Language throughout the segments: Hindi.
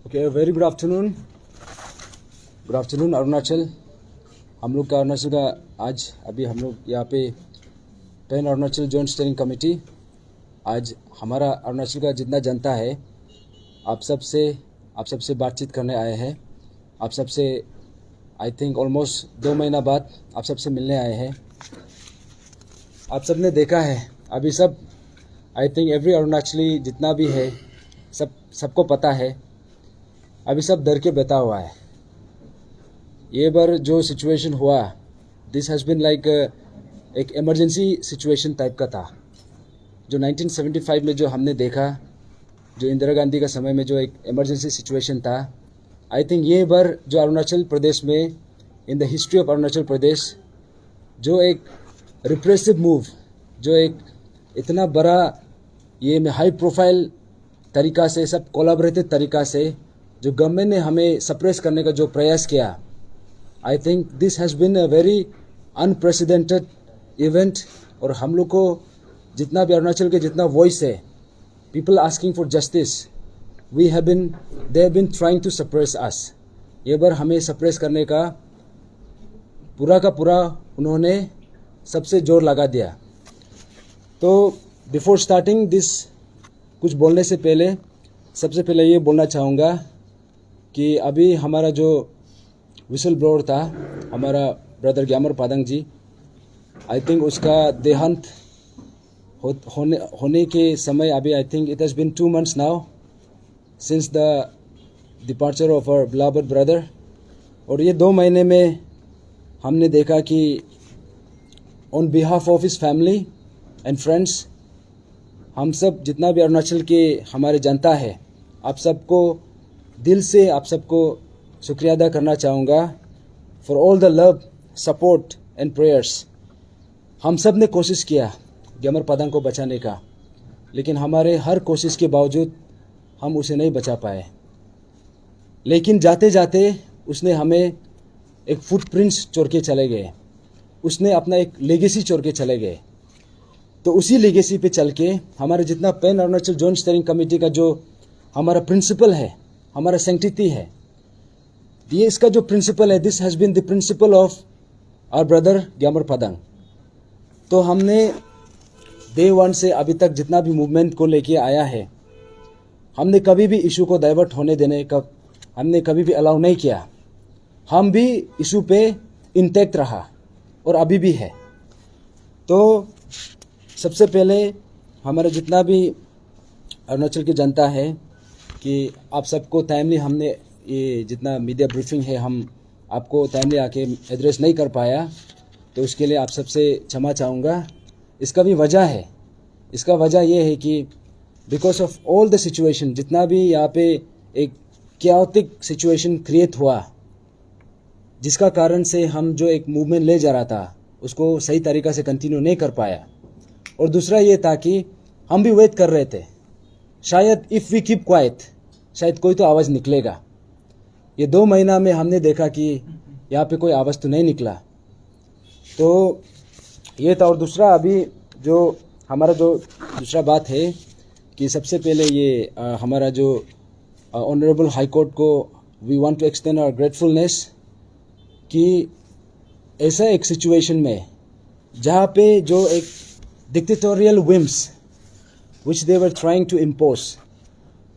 Okay, very good afternoon Arunachal. हम लोग का अरुणाचल का आज अभी हम लोग यहाँ पे pan Arunachal joint steering committee, आज हमारा अरुणाचल का जितना जनता है आप सबसे बातचीत करने आए हैं। आप सबसे आई थिंक ऑलमोस्ट 2 महीना बाद आप सबसे मिलने आए हैं। आप सब ने देखा है अभी सब आई थिंक एवरी अरुणाचली जितना भी है सबको पता है अभी सब डर के बैठा हुआ है। ये बार जो सिचुएशन हुआ दिस हैज़ बीन लाइक एक इमरजेंसी सिचुएशन टाइप का था। जो 1975 में जो हमने देखा, जो इंदिरा गांधी का समय में जो एक इमरजेंसी सिचुएशन था, आई थिंक ये बार जो अरुणाचल प्रदेश में in the history of Arunachal Pradesh जो एक रिप्रेसिव मूव, जो एक इतना बड़ा ये में हाई प्रोफाइल तरीका से सब कोलैबोरेटिव तरीका से जो गवर्नमेंट ने हमें सप्रेस करने का जो प्रयास किया, I think this has been a very unprecedented event. और हम लोग को जितना भी अरुणाचल के जितना वॉइस है, people asking for justice, they have been trying to suppress us. ये बार हमें सप्रेस करने का पूरा उन्होंने सबसे जोर लगा दिया। तो बिफोर स्टार्टिंग दिस कुछ बोलने से पहले सबसे पहले ये बोलना चाहूँगा कि अभी हमारा जो विसल ब्लोअर था, हमारा brother Gyamar Padang ji, I think उसका देहांत होने के समय अभी I think it has been 2 months now since the departure of our beloved brother. और ये 2 महीने में हमने देखा कि on behalf of his family and friends, हम सब जितना भी अरुणाचल के हमारे जनता है, आप सबको दिल से आप सबको शुक्रिया अदा करना चाहूँगा for all the love, support and prayers. हम सब ने कोशिश किया ग्यामर पादंग को बचाने का, लेकिन हमारे हर कोशिश के बावजूद हम उसे नहीं बचा पाए। लेकिन जाते जाते उसने हमें एक फुटप्रिंट्स छोड़ के चले गए, उसने अपना एक लेगेसी छोड़ के चले गए। तो उसी लेगेसी पे चल के हमारे जितना pan Arunachal joint steering committee का जो हमारा प्रिंसिपल है, हमारा सैंक्टिटी है, ये इसका जो प्रिंसिपल है, this has been the principal of our brother Gyamar Padang. तो हमने डे 1 से अभी तक जितना भी मूवमेंट को लेके आया है, हमने कभी भी इशू को डाइवर्ट होने देने का हमने कभी भी अलाउ नहीं किया। हम भी इशू पे इंटैक्ट रहा और अभी भी है। तो सबसे पहले हमारा जितना भी अरुणाचल की जनता है कि आप सबको टाइमली हमने ये जितना मीडिया ब्रीफिंग है हम आपको टाइमली आके एड्रेस नहीं कर पाया, तो उसके लिए आप सबसे क्षमा चाहूँगा। इसका भी वजह है, इसका वजह ये है कि because of all the situation, जितना भी यहाँ पे एक क्याओटिक सिचुएशन क्रिएट हुआ, जिसका कारण से हम जो एक मूवमेंट ले जा रहा था उसको सही तरीक़ा से कंटिन्यू नहीं कर पाया। और दूसरा ये था कि हम भी वेट कर रहे थे, शायद इफ़ वी कीप क्वाइट शायद कोई तो आवाज़ निकलेगा। ये 2 महीना में हमने देखा कि यहाँ पे कोई आवाज़ तो नहीं निकला। तो ये था। और दूसरा अभी जो हमारा जो दूसरा बात है कि सबसे पहले ये हमारा जो ऑनरेबल हाई कोर्ट को we want to extend our gratefulness कि ऐसा एक सिचुएशन में जहाँ पे जो एक dictatorial whims which they were trying to impose,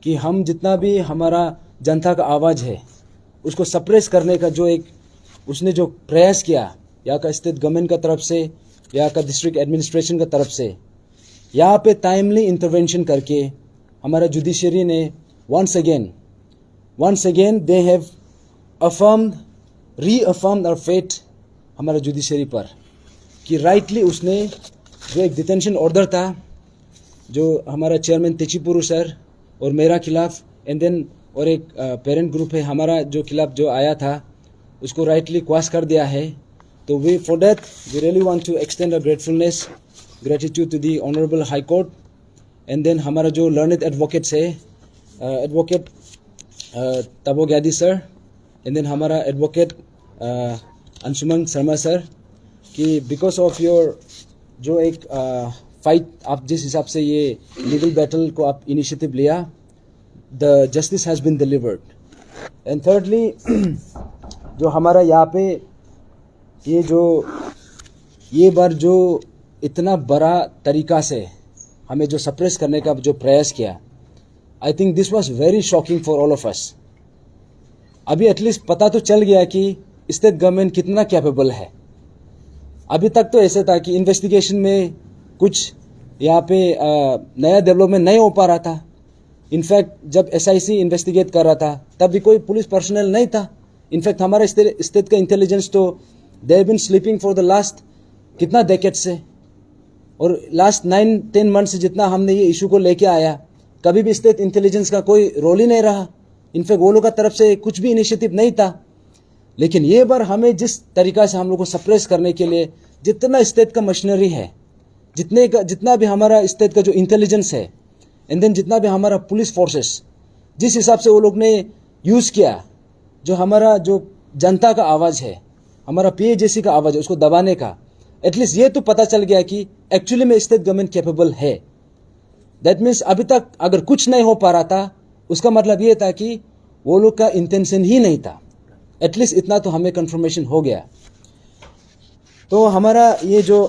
कि हम जितना भी हमारा जनता का आवाज़ है उसको सप्रेस करने का जो एक उसने जो प्रयास किया, यहाँ का स्टेट गवर्नमेंट का तरफ से, यहाँ का डिस्ट्रिक्ट एडमिनिस्ट्रेशन का तरफ से, यहाँ पे टाइमली इंटरवेंशन करके हमारा जुडिशरी ने once again they have reaffirmed our faith हमारा जुडिशरी पर, कि राइटली उसने जो एक डिटेंशन ऑर्डर था जो हमारा चेयरमैन तेचीपुरु सर और मेरा खिलाफ एंड देन और एक पेरेंट ग्रुप है हमारा जो खिलाफ जो आया था, उसको राइटली क्वाश कर दिया है। तो we for that we really want to extend our gratitude to the honourable high court. And then हमारा जो लर्नेड एडवोकेट्स है, advocate Tabo Gyadi sir, and then हमारा एडवोकेट अंशुमन शर्मा सर, कि बिकॉज ऑफ योर जो एक फाइट आप जिस हिसाब से ये लीगल बैटल को आप इनिशिएटिव लिया, the justice has been delivered and thirdly जो हमारा यहाँ पे ये बार जो इतना बड़ा तरीका से हमें जो सप्रेस करने का जो प्रयास किया, I think this was very shocking for all of us. अभी एटलीस्ट पता तो चल गया कि स्टेट गवर्नमेंट कितना कैपेबल है. अभी तक तो ऐसे था कि इन्वेस्टिगेशन में कुछ यहाँ पे नया डेवलपमेंट नहीं हो पा रहा था. इनफैक्ट जब एसआईसी इन्वेस्टिगेट कर रहा था तब भी कोई पुलिस पर्सनल नहीं था. इनफैक्ट हमारा स्टेट का इंटेलिजेंस तो they have been sleeping for the last कितना डेकेड से, और लास्ट 9-10 मंथ से जितना हमने ये इशू को लेके आया, कभी भी स्टेट इंटेलिजेंस का कोई रोल ही नहीं रहा. इनफैक्ट वो लोग का तरफ से कुछ भी इनिशिएटिव नहीं था. लेकिन ये बार हमें जिस तरीका से हम लोग को सप्रेस करने के लिए जितना स्टेट का मशीनरी है, जितना भी हमारा स्टेट का जो इंटेलिजेंस है, एंड देन जितना भी हमारा पुलिस फोर्सेस, जिस हिसाब से वो लोग ने यूज़ किया, जो हमारा जो जनता का आवाज़ है, हमारा पीएजेसी का आवाज़ है, उसको दबाने का, एटलीस्ट ये तो पता चल गया कि एक्चुअली में स्टेट गवर्नमेंट कैपेबल है. दैट मीन्स अभी तक अगर कुछ नहीं हो पा रहा था, उसका मतलब ये था कि वो लोग का इंटेंशन ही नहीं था. एटलीस्ट इतना तो हमें कंफर्मेशन हो गया. तो हमारा ये जो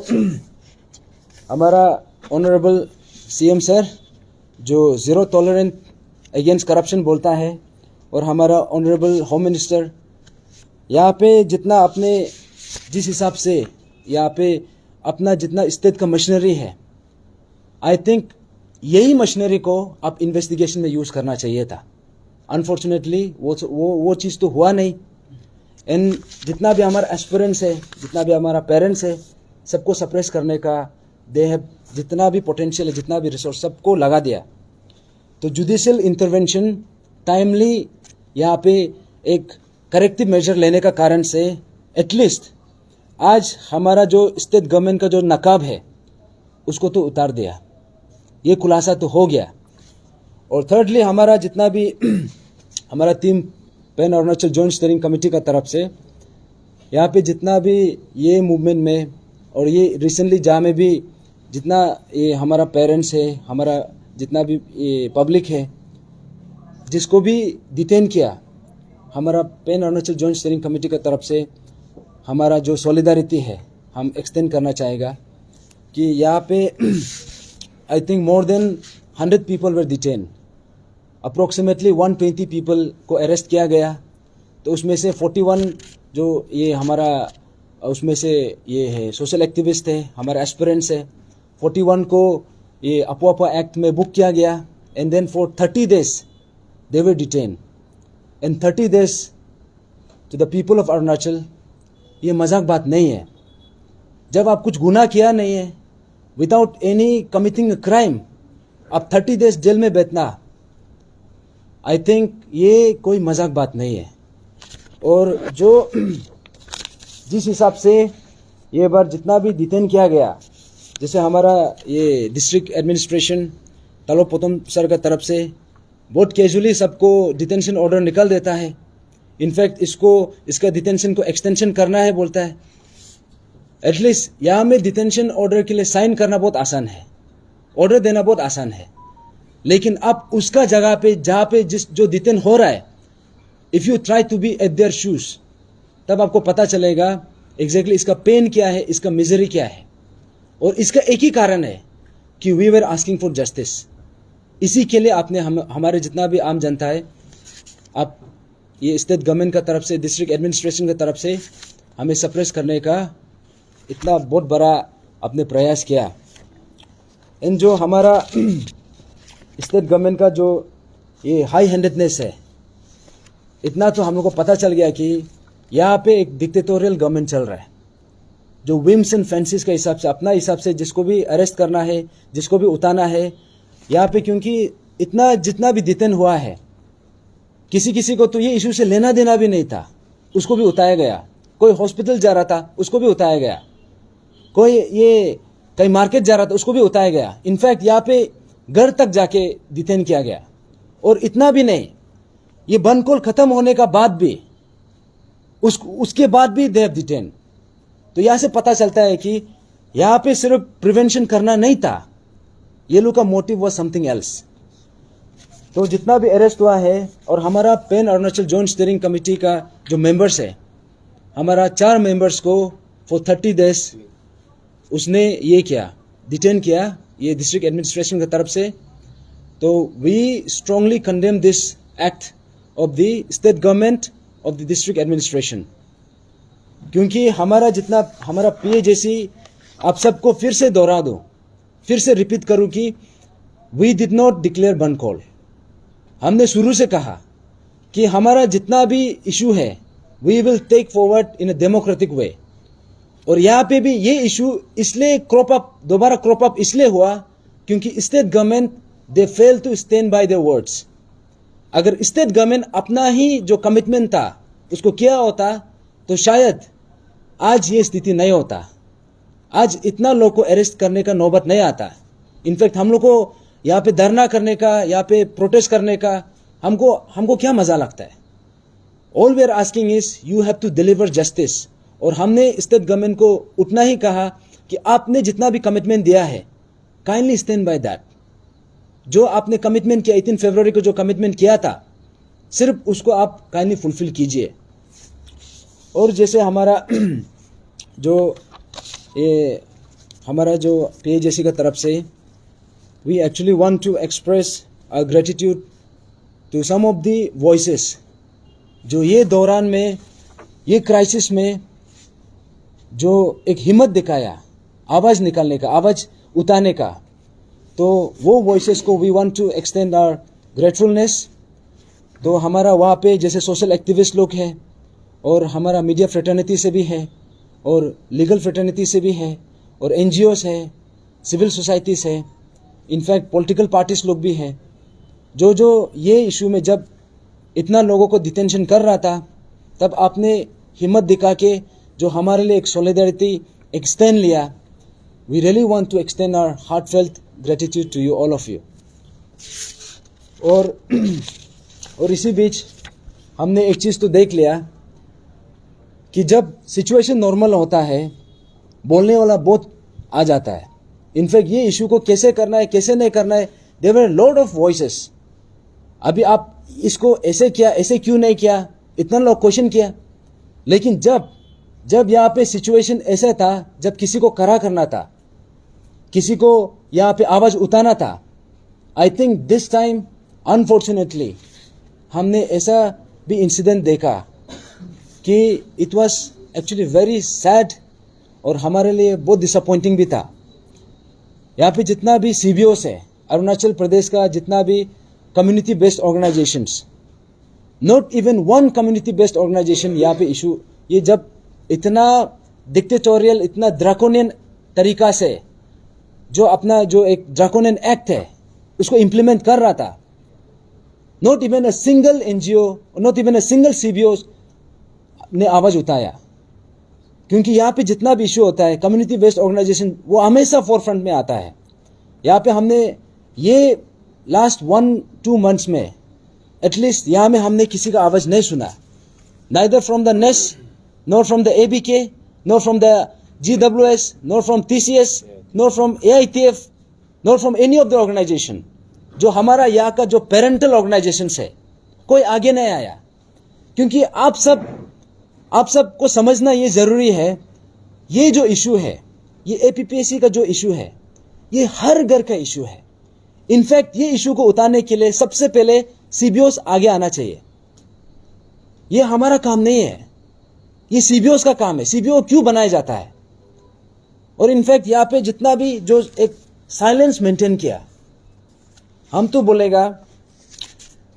हमारा ऑनरेबल सीएम सर जो ज़ीरो टॉलरेंस अगेंस्ट करप्शन बोलता है, और हमारा ऑनरेबल होम मिनिस्टर यहाँ पे जितना अपने जिस हिसाब से यहाँ पे अपना जितना स्टेट का मशीनरी है, आई थिंक यही मशीनरी को आप इन्वेस्टिगेशन में यूज़ करना चाहिए था. अनफॉर्चुनेटली वो चीज़ तो हुआ नहीं. एंड जितना भी हमारा एस्पिरेंट्स है, जितना भी हमारा पेरेंट्स है, सबको सप्रेस करने का दे है, जितना भी पोटेंशियल है, जितना भी रिसोर्स, सबको लगा दिया. तो जुडिशियल इंटरवेंशन टाइमली यहाँ पे एक करेक्टिव मेजर लेने का कारण से एटलीस्ट आज हमारा जो स्टेट गवर्नमेंट का जो नकाब है उसको तो उतार दिया. ये खुलासा तो हो गया. और थर्डली हमारा जितना भी हमारा team pan Arunachal joint steering committee का तरफ से यहाँ पे जितना भी ये मूवमेंट में, और ये रिसेंटली जहाँ में भी जितना ये हमारा पेरेंट्स है, हमारा जितना भी ये पब्लिक है, जिसको भी डिटेन किया, हमारा pan Arunachal joint steering committee का तरफ से हमारा जो सॉलिडारिटी है हम एक्सटेंड करना चाहेगा कि यहाँ पे I think more than 100 people were detain. Approximately 120 people को अरेस्ट किया गया. तो उसमें से 41 जो ये हमारा उसमें से ये है सोशल एक्टिविस्ट है, हमारे एस्पिरेंट्स है. 41 को ये अपुआपा एक्ट में बुक किया गया. And then for 30 days they were detain. And 30 days to the people of Arunachal, ये मजाक बात नहीं है. जब आप कुछ गुनाह किया नहीं है, विदाउट एनी कमिटिंग क्राइम, आप 30 days जेल में बैठना, आई थिंक ये कोई मजाक बात नहीं है. और जो जिस हिसाब से ये बार जितना भी डिटेन किया गया, जैसे हमारा ये डिस्ट्रिक्ट एडमिनिस्ट्रेशन तालो पोतम सर का तरफ से बहुत कैजुअली सबको डिटेंशन ऑर्डर निकाल देता है. इनफैक्ट इसका डिटेंशन को एक्सटेंशन करना है बोलता है. एटलीस्ट यहाँ में डिटेंशन ऑर्डर के लिए साइन करना बहुत आसान है, ऑर्डर देना बहुत आसान है. लेकिन अब उसका जगह पे जहाँ पे जो डिटेन हो रहा है, if you try to be at their shoes, तब आपको पता चलेगा एग्जैक्टली इसका पेन क्या है, इसका मिजरी क्या है. और इसका एक ही कारण है कि we were asking for justice. इसी के लिए आपने हमारे जितना भी आम जनता है, आप ये स्टेट गवर्नमेंट का तरफ से, डिस्ट्रिक्ट एडमिनिस्ट्रेशन की तरफ से हमें सप्रेस करने का इतना बहुत बड़ा आपने प्रयास किया. इन जो हमारा स्टेट गवर्नमेंट का जो ये हाई हैंडेडनेस है, इतना तो हम लोग को पता चल गया कि यहाँ पे एक डिक्टेटोरियल गवर्नमेंट चल रहा है, जो विम्स एंड फैंसीज के हिसाब से, अपना हिसाब से जिसको भी अरेस्ट करना है, जिसको भी उतारना है यहाँ पे. क्योंकि इतना जितना भी डिटेन हुआ है, किसी को तो ये इशू से लेना देना भी नहीं था, उसको भी उतारा गया. कोई हॉस्पिटल जा रहा था, उसको भी उतारा गया. कोई ये कहीं मार्केट जा रहा था, उसको भी उतारा गया. इनफैक्ट यहाँ पे घर तक जाके डिटेन किया गया. और इतना भी नहीं, ये बनकोल खत्म होने का बाद भी उसके बाद भी दे हैव डिटेन. तो यहाँ से पता चलता है कि यहाँ पे सिर्फ प्रिवेंशन करना नहीं था, ये लोग का मोटिव वाज समथिंग एल्स. तो जितना भी अरेस्ट हुआ है, और हमारा pan Arunachal joint steering committee का जो मेंबर्स है, हमारा 4 मेंबर्स को फॉर 30 डेज उसने ये किया, डिटेन किया, ये डिस्ट्रिक्ट एडमिनिस्ट्रेशन की तरफ से। तो we strongly condemn this act of the state government of the district administration, क्योंकि हमारा पीए जैसी आप सबको फिर से दोहरा दो, फिर से रिपीट करूं कि वी डिड नॉट डिक्लेयर बंद कॉल। हमने शुरू से कहा कि हमारा जितना भी इशू है we will take forward in a democratic way. और यहाँ पे भी ये इशू इसलिए दोबारा क्रॉप अप इसलिए हुआ क्योंकि state government they fail to stand by their words. अगर स्टेट गवर्नमेंट अपना ही जो कमिटमेंट था उसको किया होता तो शायद आज ये स्थिति नहीं होता, आज इतना लोग को अरेस्ट करने का नौबत नहीं आता। इनफैक्ट हम लोग को यहाँ पे धरना करने का, यहाँ पे प्रोटेस्ट करने का हमको क्या मजा लगता है। All we are asking is you have to deliver justice. और हमने स्टेट गवर्नमेंट को उतना ही कहा कि आपने जितना भी कमिटमेंट दिया है काइंडली स्टैंड बाय दैट। जो आपने कमिटमेंट किया 18 फरवरी को जो कमिटमेंट किया था, सिर्फ उसको आप काइंडली फुलफिल कीजिए। और जैसे हमारा जो पीएजेसी का तरफ से we actually want to express our gratitude to some of the voices जो ये दौरान में, ये क्राइसिस में जो एक हिम्मत दिखाया आवाज निकालने का, आवाज उठाने का। तो वो वॉइसेस को we want to extend our gratefulness. तो हमारा वहाँ पे जैसे सोशल एक्टिविस्ट लोग हैं, और हमारा मीडिया फ्रेटर्निटी से भी है, और लीगल फ्रेटर्निटी से भी है, और एनजीओस है, सिविल सोसाइटीज़ है, इनफैक्ट पॉलिटिकल पार्टीज लोग भी हैं, जो ये इशू में जब इतना लोगों को डिटेंशन कर रहा था, तब आपने हिम्मत दिखा के जो हमारे लिए एक सॉलिडारिटी एक स्टैंड लिया। We really want to extend our heartfelt gratitude to you, all of you. और इसी बीच हमने एक चीज़ तो देख लिया कि जब सिचुएशन नॉर्मल होता है बोलने वाला बहुत आ जाता है। इनफैक्ट ये इशू को कैसे करना है, कैसे नहीं करना है, there were lot of voices. अभी आप इसको ऐसे किया, ऐसे क्यों नहीं किया, इतना लोग क्वेश्चन किया। लेकिन जब यहाँ पे सिचुएशन ऐसा था, जब किसी को खड़ा करना था, किसी को यहाँ पे आवाज उठाना था, आई थिंक दिस टाइम अनफॉर्चुनेटली हमने ऐसा भी इंसिडेंट देखा कि it was actually very sad और हमारे लिए बहुत डिसअपॉइंटिंग भी था। यहाँ पे जितना भी सीबीओस है अरुणाचल प्रदेश का, जितना भी community based organisations, not even one community based organisation यहाँ पे इशू, ये जब इतना डिक्टेटोरियल, इतना ड्रैकोनियन तरीका से जो एक ड्रैकोनियन एक्ट है उसको इंप्लीमेंट कर रहा था, not even a single NGO, not even a single CBO ने आवाज उठाया। क्योंकि यहाँ पे जितना भी इशू होता है कम्युनिटी बेस्ड ऑर्गेनाइजेशन वो हमेशा फोरफ्रंट में आता है। यहाँ पे हमने ये लास्ट 1-2 मंथ्स में एटलीस्ट यहाँ में हमने किसी का आवाज नहीं सुना, neither from the NES, nor from the ABK, nor from the GWS, nor from TCS, nor from AITF, nor from any of the organisation. जो हमारा यहाँ का जो पेरेंटल ऑर्गेनाइजेशन है, कोई आगे नहीं आया। क्योंकि आप सब को समझना ये जरूरी है, ये जो इशू है, ये एपीपीएससी का जो इशू है, ये हर घर का इशू है। इनफैक्ट ये इशू को उतारने के लिए सबसे पहले सीबीओस आगे आना चाहिए। ये हमारा काम नहीं है, ये सीबीओस का काम है। सीबीओ क्यों बनाया जाता है? और इनफैक्ट यहाँ पे जितना भी जो एक साइलेंस मेंटेन किया, हम तो बोलेगा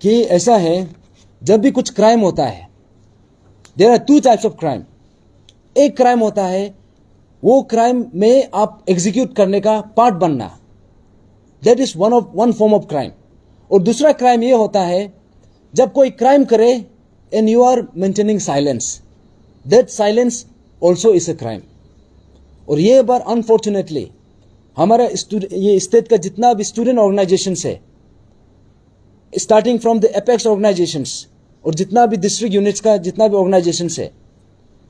कि ऐसा है, जब भी कुछ क्राइम होता है, there are 2 types of crime. एक क्राइम होता है वो क्राइम में आप एग्जीक्यूट करने का पार्ट बनना, that is one form of crime. और दूसरा क्राइम ये होता है जब कोई क्राइम करे and you are maintaining silence, that silence also is a crime. और ये बार अनफॉर्चुनेटली हमारा ये स्टेट का जितना भी स्टूडेंट ऑर्गेनाइजेशन है, starting from the apex organisations और जितना भी डिस्ट्रिक्ट यूनिट्स का जितना भी ऑर्गेनाइजेशन है,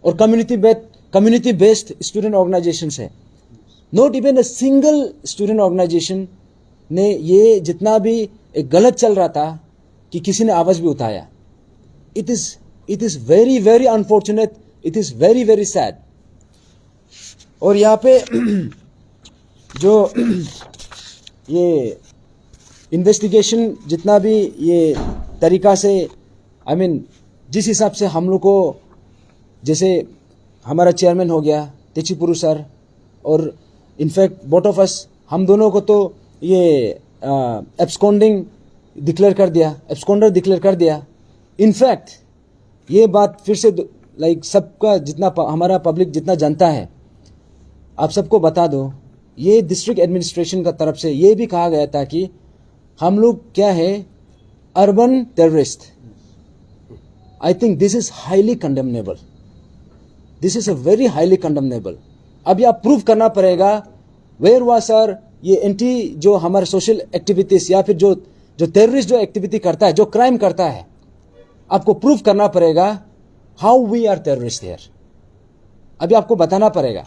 और कम्युनिटी बेस्ड स्टूडेंट ऑर्गेनाइजेशन है, not even a single student organisation ने ये जितना भी एक गलत चल रहा था कि किसी ने आवाज भी उठाया. It is very very unfortunate, it is very very sad. और यहाँ पे जो ये इन्वेस्टिगेशन जितना भी ये तरीका से जिस हिसाब से हम लोग को, जैसे हमारा चेयरमैन हो गया तेचीपुरु सर, और इनफैक्ट बोथ ऑफ अस, हम दोनों को तो ये एब्सकॉन्डिंग डिक्लेयर कर दिया. इनफैक्ट ये बात फिर से सबका जितना हमारा पब्लिक जितना जानता है, आप सबको बता दो, ये डिस्ट्रिक्ट एडमिनिस्ट्रेशन का तरफ से ये भी कहा गया था कि हम लोग क्या है, urban terrorist. I think this is highly condemnable. This is a very highly condemnable. अब यह प्रूव करना पड़ेगा वेयर वाज सर, ये एंटी जो हमारे सोशल एक्टिविटीज या फिर जो टेररिस्ट जो एक्टिविटी करता है, जो क्राइम करता है, आपको प्रूव करना पड़ेगा how we are terrorist here. अभी आपको बताना पड़ेगा.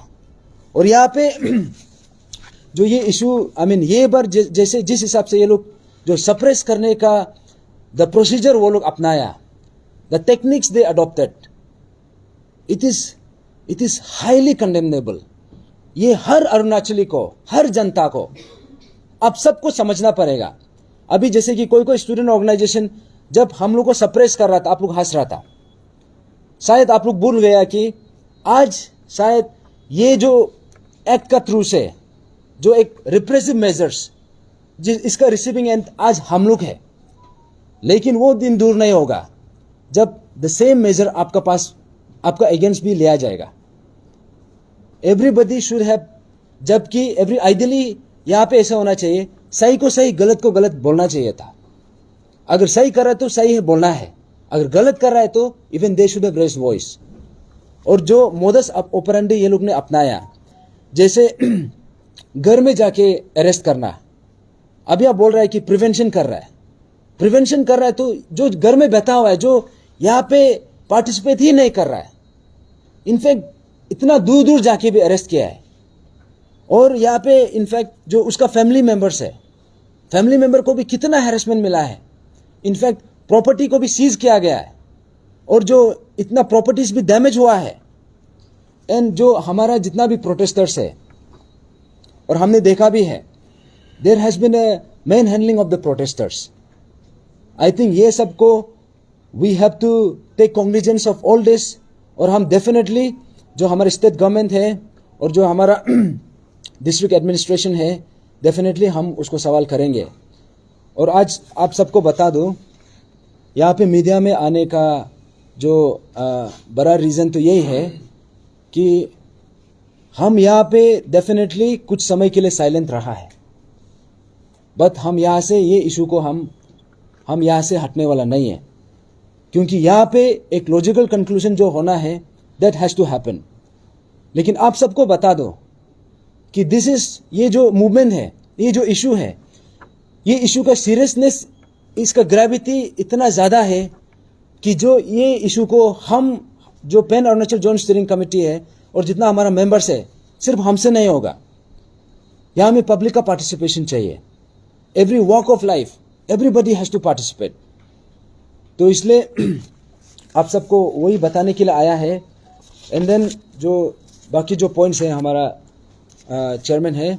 और यहाँ पे जो ये इशू, ये बार जैसे जिस हिसाब से ये लोग जो सप्रेस करने का द प्रोसीजर वो लोग अपनाया, the techniques they adopted, it is highly condemnable. ये हर अरुणाचली को, हर जनता को, आप सबको समझना पड़ेगा. अभी जैसे कि कोई स्टूडेंट ऑर्गेनाइजेशन जब हम लोग को सप्रेस कर रहा था, आप लोग हंस रहा था. शायद आप लोग भूल गया कि आज शायद ये जो एक्ट का थ्रू से जो एक रिप्रेसिव मेजर्स, इसका रिसीविंग एंड आज हम लोग है. लेकिन वो दिन दूर नहीं होगा जब द सेम मेजर आपका पास, आपका अगेंस्ट भी लिया जाएगा. एवरीबडी शुड हैव, जबकि आइडियली यहाँ पे ऐसा होना चाहिए, सही को सही, गलत को गलत बोलना चाहिए था. अगर सही कर रहा है तो सही है बोलना है, अगर गलत कर रहा है तो even they should have raised voice. और जो मोडस ऑपरेंडी ये लोग ने अपनाया, जैसे घर में जाके अरेस्ट करना. अभी आप बोल रहा है कि प्रिवेंशन कर रहा है, तो जो घर में बैठा हुआ है, जो यहाँ पे पार्टिसिपेट ही नहीं कर रहा है, इनफैक्ट इतना दूर दूर जाके भी अरेस्ट किया है. और यहाँ पे इनफैक्ट जो उसका फैमिली मेंबर्स है, फैमिली मेंबर को भी कितना हैरेसमेंट मिला है. इनफैक्ट प्रॉपर्टी को भी सीज किया गया है, और जो इतना प्रॉपर्टीज भी डैमेज हुआ है. एंड जो हमारा जितना भी प्रोटेस्टर्स है, और हमने देखा भी है, there has been a man handling of the protesters. I think ये सबको we have to take cognizance of all this. और हम डेफिनेटली जो हमारे स्टेट गवर्नमेंट है और जो हमारा डिस्ट्रिक्ट एडमिनिस्ट्रेशन है, डेफिनेटली हम उसको सवाल करेंगे. और आज आप सबको बता दूं, यहाँ पे मीडिया में आने का जो बड़ा रीज़न तो यही है कि हम यहाँ पे डेफिनेटली कुछ समय के लिए साइलेंट रहा है, बट हम यहाँ से ये इशू को हम यहाँ से हटने वाला नहीं है. क्योंकि यहाँ पे एक लॉजिकल कंक्लूजन जो होना है, दैट हैज़ टू हैपन. लेकिन आप सबको बता दो कि ये जो मूवमेंट है, ये जो इशू है, ये इशू का सीरियसनेस, इसका ग्रेविटी इतना ज़्यादा है कि जो ये इशू को हम जो pan Arunachal zone steering committee है और जितना हमारा मेंबर्स है, सिर्फ हमसे नहीं होगा. यहाँ में पब्लिक का पार्टिसिपेशन चाहिए. Every walk of life, everybody has to participate. तो इसलिए आप सबको वही बताने के लिए आया है. एंड देन जो बाकी जो पॉइंट्स हैं, हमारा चेयरमैन है